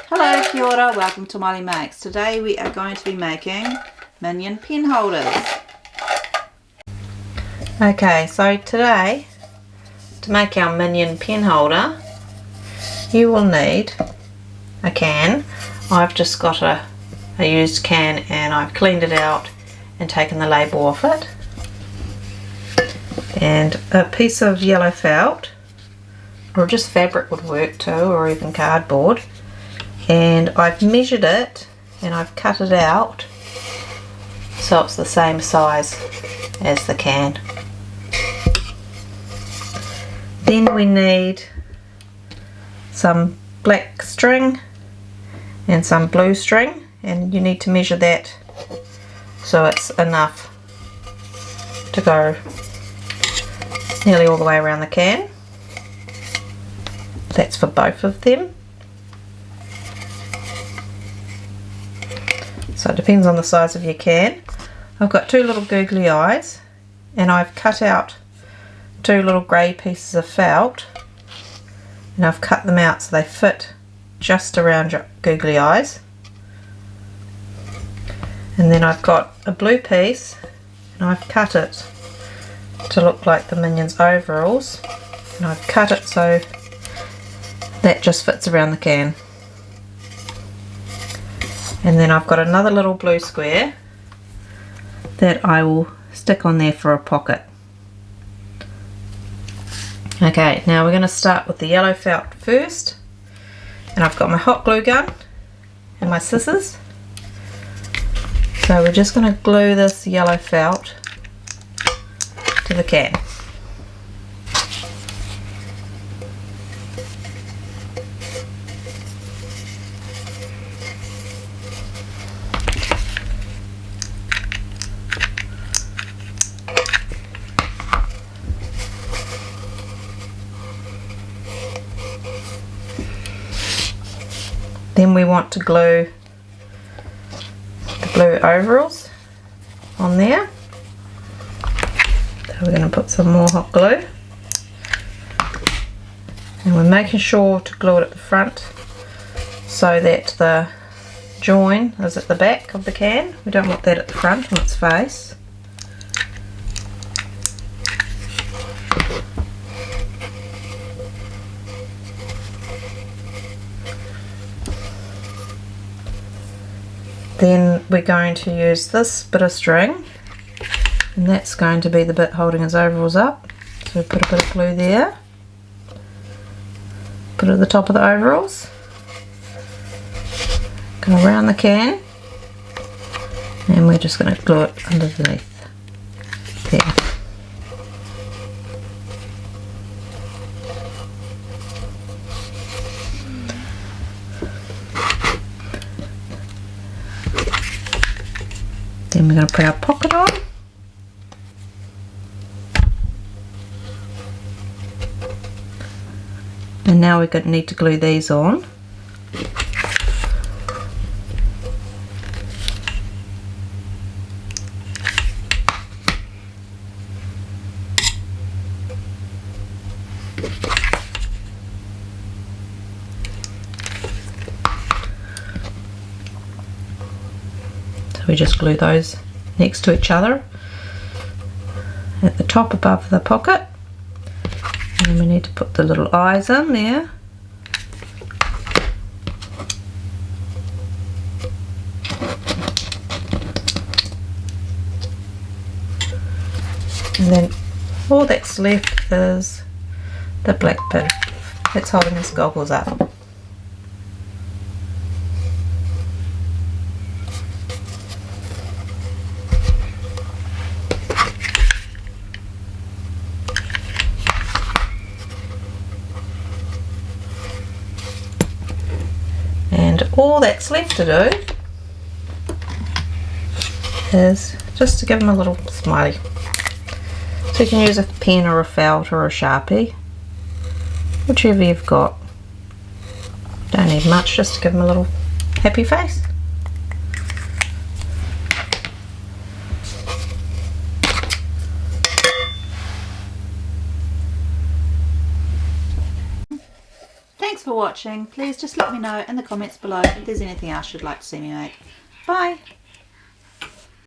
Hello, kia ora, welcome to Molly Makes. Today we are going to be making minion pen holders. Okay, so today to make our minion pen holder you will need a can. I've just got a used can and I've cleaned it out and taken the label off it, and a piece of yellow felt, or just fabric would work too, or even cardboard, and I've measured it and I've cut it out so it's the same size as the can. Then we need some black string and some blue string, and you need to measure that so it's enough to go nearly all the way around the can. That's for both of them. So it depends on the size of your can. I've got two little googly eyes and I've cut out two little grey pieces of felt, and I've cut them out so they fit just around your googly eyes. And then I've got a blue piece and I've cut it to look like the Minion's overalls, and I've cut it so that just fits around the can. And then I've got another little blue square that I will stick on there for a pocket. Okay, now we're going to start with the yellow felt first, and I've got my hot glue gun and my scissors. So we're just going to glue this yellow felt to the can. Then we want to glue the blue overalls on there. So we're going to put some more hot glue, and we're making sure to glue it at the front so that the join is at the back of the can. We don't want that at the front on its face. Then we're going to use this bit of string, and that's going to be the bit holding his overalls up. So put a bit of glue there, put it at the top of the overalls, go around the can, and we're just going to glue it underneath there. Then we're going to put our pocket on. And now we're going to need to glue these on. We just glue those next to each other at the top above the pocket, and then we need to put the little eyes in there. And then all that's left is the black bit that's holding his goggles up. And all that's left to do is just to give them a little smiley. So you can use a pen or a felt or a Sharpie, whichever you've got. Don't need much, just to give them a little happy face. Thanks for watching. Please just let me know in the comments below if there's anything else you'd like to see me make. Bye!